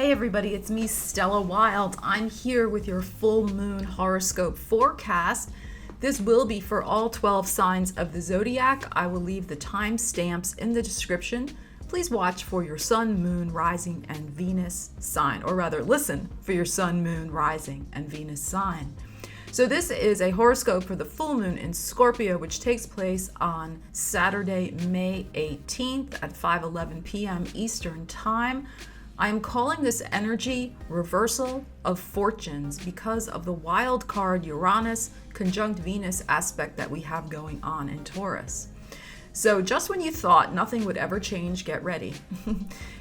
Hey everybody, it's me, Stella Wilde. I'm here with your full moon horoscope forecast. This will be for all 12 signs of the zodiac. I will leave the timestamps in the description. Please watch for your sun, moon, rising, and Venus sign, or rather listen for your sun, moon, rising, and Venus sign. So this is a horoscope for the full moon in Scorpio, which takes place on Saturday, May 18th at 5:11 p.m. Eastern Time. I am calling this energy reversal of fortunes because of the wild card Uranus conjunct Venus aspect that we have going on in Taurus. So just when you thought nothing would ever change, get ready.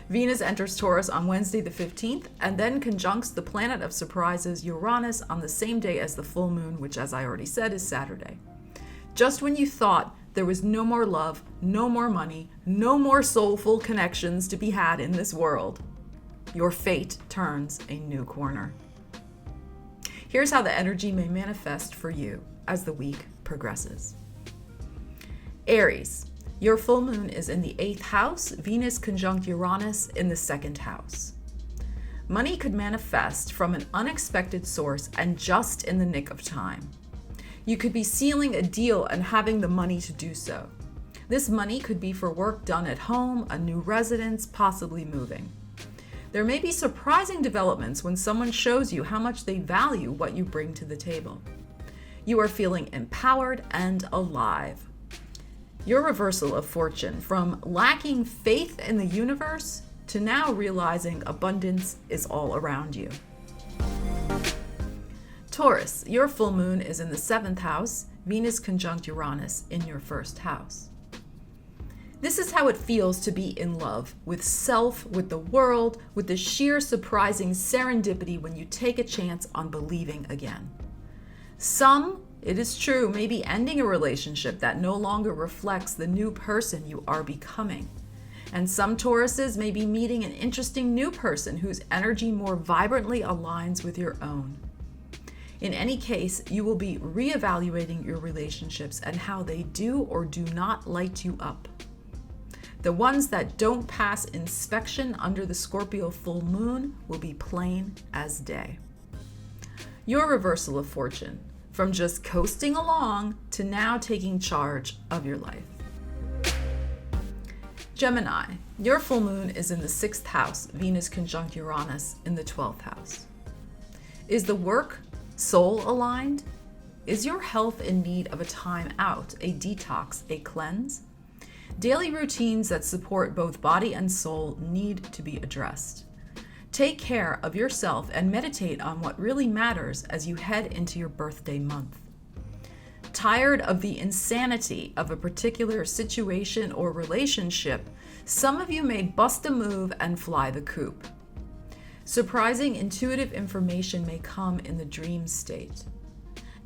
Venus enters Taurus on Wednesday the 15th and then conjuncts the planet of surprises Uranus on the same day as the full moon, which, as I already said, is Saturday. Just when you thought there was no more love, no more money, no more soulful connections to be had in this world, your fate turns a new corner. Here's how the energy may manifest for you as the week progresses. Aries, your full moon is in the 8th house, Venus conjunct Uranus in the 2nd house. Money could manifest from an unexpected source and just in the nick of time. You could be sealing a deal and having the money to do so. This money could be for work done at home, a new residence, possibly moving. There may be surprising developments when someone shows you how much they value what you bring to the table. You are feeling empowered and alive. Your reversal of fortune, from lacking faith in the universe to now realizing abundance is all around you. Taurus, your full moon is in the 7th house, Venus conjunct Uranus in your 1st house. This is how it feels to be in love with self, with the world, with the sheer surprising serendipity when you take a chance on believing again. Some, it is true, may be ending a relationship that no longer reflects the new person you are becoming. And some Tauruses may be meeting an interesting new person whose energy more vibrantly aligns with your own. In any case, you will be reevaluating your relationships and how they do or do not light you up. The ones that don't pass inspection under the Scorpio full moon will be plain as day. Your reversal of fortune, from just coasting along to now taking charge of your life. Gemini, your full moon is in the 6th house, Venus conjunct Uranus in the 12th house. Is the work soul aligned? Is your health in need of a time out, a detox, a cleanse? Daily routines that support both body and soul need to be addressed. Take care of yourself and meditate on what really matters as you head into your birthday month. Tired of the insanity of a particular situation or relationship, some of you may bust a move and fly the coop. Surprising intuitive information may come in the dream state.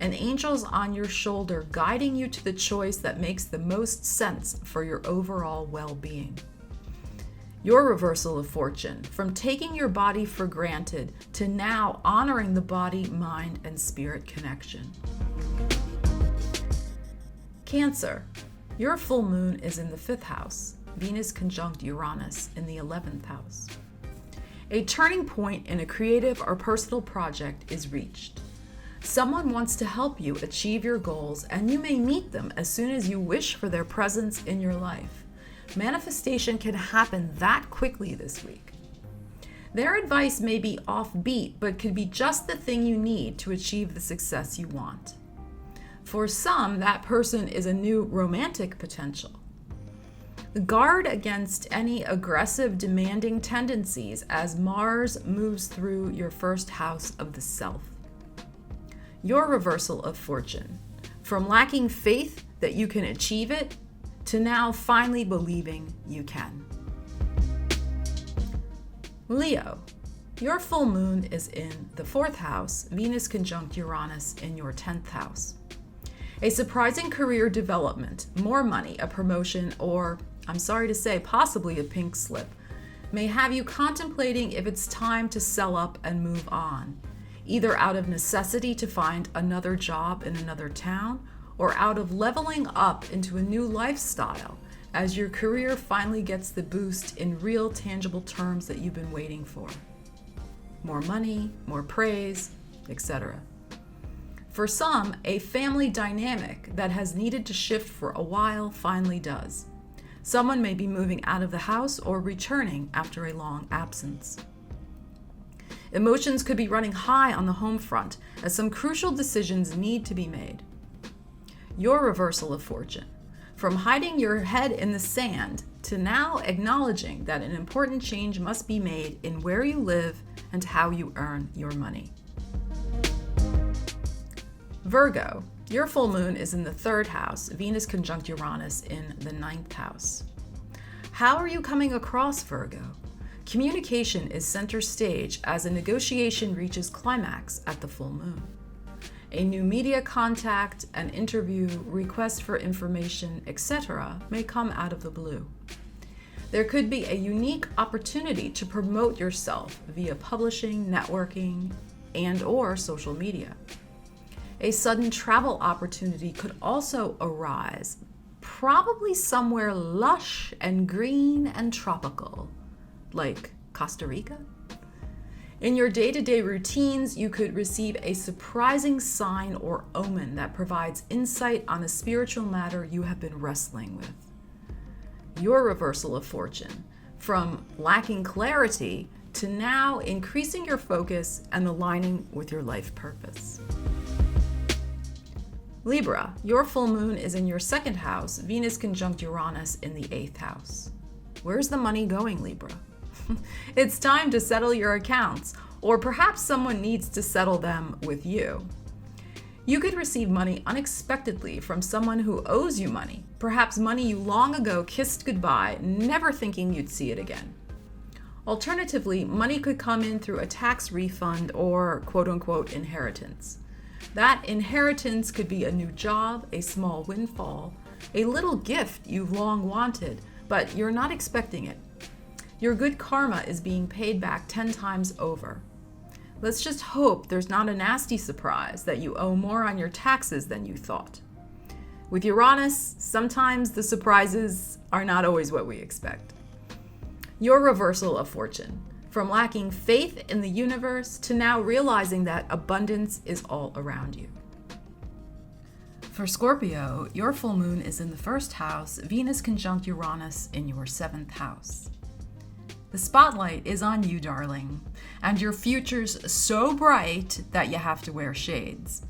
An angel's on your shoulder guiding you to the choice that makes the most sense for your overall well-being. Your reversal of fortune, from taking your body for granted to now honoring the body, mind, and spirit connection. Cancer, your full moon is in the 5th house, Venus conjunct Uranus in the 11th house. A turning point in a creative or personal project is reached. Someone wants to help you achieve your goals, and you may meet them as soon as you wish for their presence in your life. Manifestation can happen that quickly this week. Their advice may be offbeat, but could be just the thing you need to achieve the success you want. For some, that person is a new romantic potential. Guard against any aggressive, demanding tendencies as Mars moves through your 1st house of the self. Your reversal of fortune, from lacking faith that you can achieve it to now finally believing you can. Leo, your full moon is in the 4th house, Venus conjunct Uranus in your 10th house. A surprising career development, more money, a promotion, or, I'm sorry to say, possibly a pink slip, may have you contemplating if it's time to sell up and move on, either out of necessity to find another job in another town or out of leveling up into a new lifestyle as your career finally gets the boost in real tangible terms that you've been waiting for. more money, more praise, etc. For some, a family dynamic that has needed to shift for a while finally does. Someone may be moving out of the house or returning after a long absence. Emotions could be running high on the home front as some crucial decisions need to be made. Your reversal of fortune, from hiding your head in the sand to now acknowledging that an important change must be made in where you live and how you earn your money. Virgo, your full moon is in the 3rd house, Venus conjunct Uranus in the 9th house. How are you coming across, Virgo? Communication is center stage as a negotiation reaches climax at the full moon. A new media contact, an interview, request for information, etc. may come out of the blue. There could be a unique opportunity to promote yourself via publishing, networking, and/or social media. A sudden travel opportunity could also arise, probably somewhere lush and green and tropical, like Costa Rica. In your day-to-day routines, you could receive a surprising sign or omen that provides insight on a spiritual matter you have been wrestling with. Your reversal of fortune, from lacking clarity to now increasing your focus and aligning with your life purpose. Libra, your full moon is in your 2nd house, Venus conjunct Uranus in the 8th house. Where's the money going, Libra? It's time to settle your accounts, or perhaps someone needs to settle them with you. You could receive money unexpectedly from someone who owes you money, perhaps money you long ago kissed goodbye, never thinking you'd see it again. Alternatively, money could come in through a tax refund or quote-unquote inheritance. That inheritance could be a new job, a small windfall, a little gift you've long wanted, but you're not expecting it. Your good karma is being paid back 10 times over. Let's just hope there's not a nasty surprise that you owe more on your taxes than you thought. With Uranus, sometimes the surprises are not always what we expect. Your reversal of fortune, from lacking faith in the universe to now realizing that abundance is all around you. For Scorpio, your full moon is in the 1st house, Venus conjunct Uranus in your 7th house. The spotlight is on you, darling, and your future's so bright that you have to wear shades.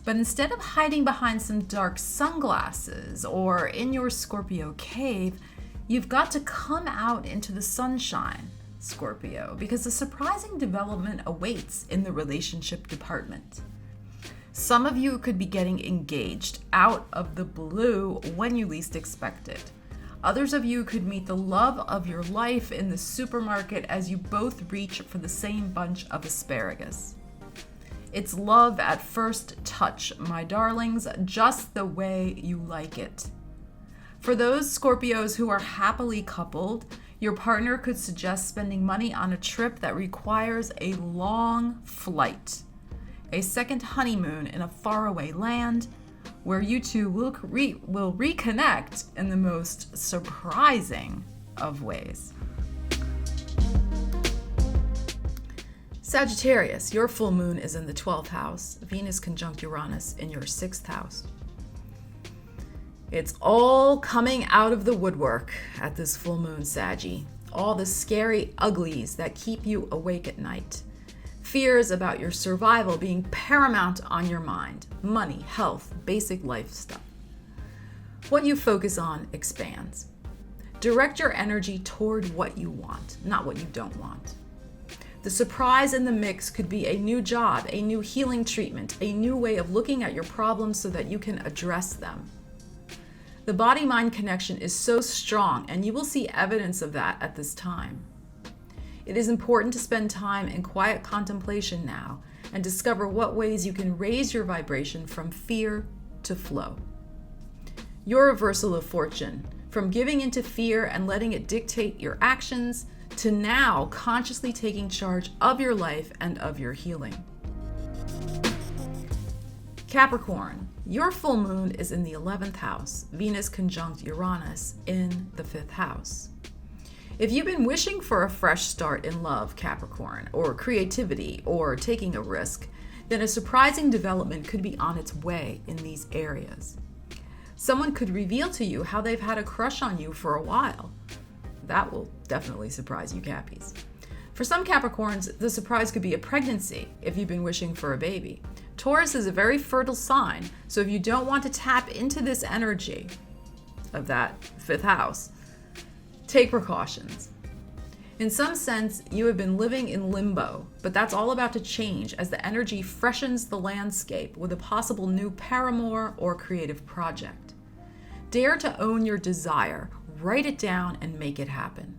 But instead of hiding behind some dark sunglasses or in your Scorpio cave, you've got to come out into the sunshine, Scorpio, because a surprising development awaits in the relationship department. Some of you could be getting engaged out of the blue when you least expect it. Others of you could meet the love of your life in the supermarket as you both reach for the same bunch of asparagus. It's love at first touch, my darlings, just the way you like it. For those Scorpios who are happily coupled, your partner could suggest spending money on a trip that requires a long flight, a second honeymoon in a faraway land, where you two will reconnect in the most surprising of ways. Sagittarius, your full moon is in the 12th house, Venus conjunct Uranus in your 6th house. It's all coming out of the woodwork at this full moon, Saggy. All the scary uglies that keep you awake at night. Fears about your survival being paramount on your mind. Money, health, basic life stuff. What you focus on expands. Direct your energy toward what you want, not what you don't want. The surprise in the mix could be a new job, a new healing treatment, a new way of looking at your problems so that you can address them. The body-mind connection is so strong, and you will see evidence of that at this time. It is important to spend time in quiet contemplation now and discover what ways you can raise your vibration from fear to flow. Your reversal of fortune, from giving into fear and letting it dictate your actions, to now consciously taking charge of your life and of your healing. Capricorn, your full moon is in the 11th house, Venus conjunct Uranus in the 5th house. If you've been wishing for a fresh start in love, Capricorn, or creativity, or taking a risk, then a surprising development could be on its way in these areas. Someone could reveal to you how they've had a crush on you for a while. That will definitely surprise you, Cappies. For some Capricorns, the surprise could be a pregnancy if you've been wishing for a baby. Taurus is a very fertile sign, so if you don't want to tap into this energy of that 5th house, take precautions. In some sense, you have been living in limbo, but that's all about to change as the energy freshens the landscape with a possible new paramour or creative project. Dare to own your desire, write it down, and make it happen.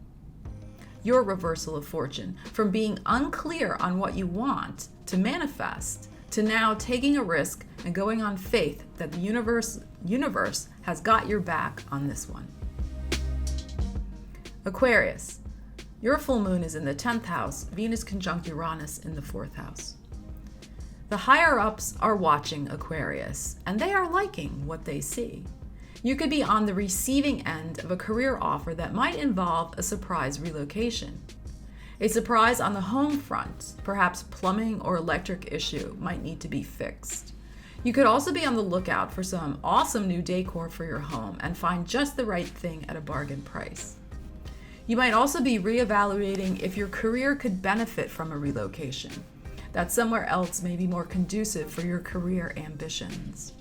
Your reversal of fortune, from being unclear on what you want to manifest, to now taking a risk and going on faith that the universe has got your back on this one. Aquarius, your full moon is in the 10th house, Venus conjunct Uranus in the 4th house. The higher-ups are watching Aquarius, and they are liking what they see. You could be on the receiving end of a career offer that might involve a surprise relocation. A surprise on the home front, perhaps plumbing or electric issue, might need to be fixed. You could also be on the lookout for some awesome new decor for your home and find just the right thing at a bargain price. You might also be reevaluating if your career could benefit from a relocation, that somewhere else may be more conducive for your career ambitions.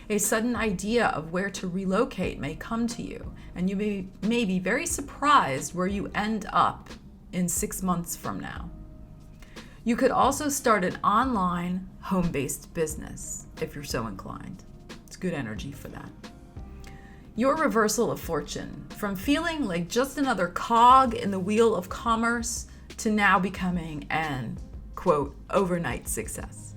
A sudden idea of where to relocate may come to you, and you may be very surprised where you end up in 6 months from now. You could also start an online, home-based business if you're so inclined. It's good energy for that. Your reversal of fortune, from feeling like just another cog in the wheel of commerce to now becoming an, quote, overnight success.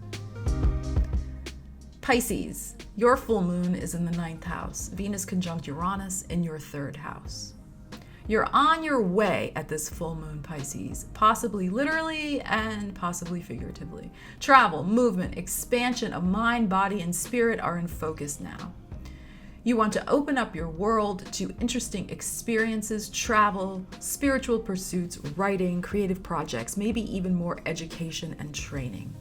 Pisces, your full moon is in the 9th house, Venus conjunct Uranus in your 3rd house. You're on your way at this full moon, Pisces, possibly literally and possibly figuratively. Travel, movement, expansion of mind, body, and spirit are in focus now. You want to open up your world to interesting experiences, travel, spiritual pursuits, writing, creative projects, maybe even more education and training.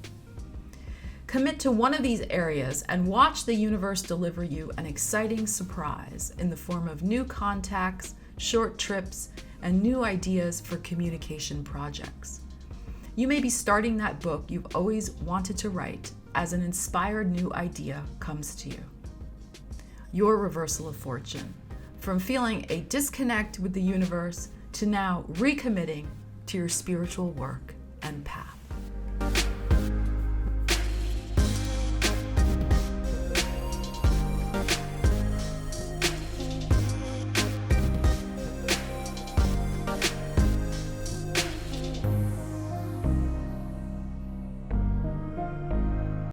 Commit to one of these areas and watch the universe deliver you an exciting surprise in the form of new contacts, short trips, and new ideas for communication projects. You may be starting that book you've always wanted to write as an inspired new idea comes to you. Your reversal of fortune, from feeling a disconnect with the universe to now recommitting to your spiritual work and path.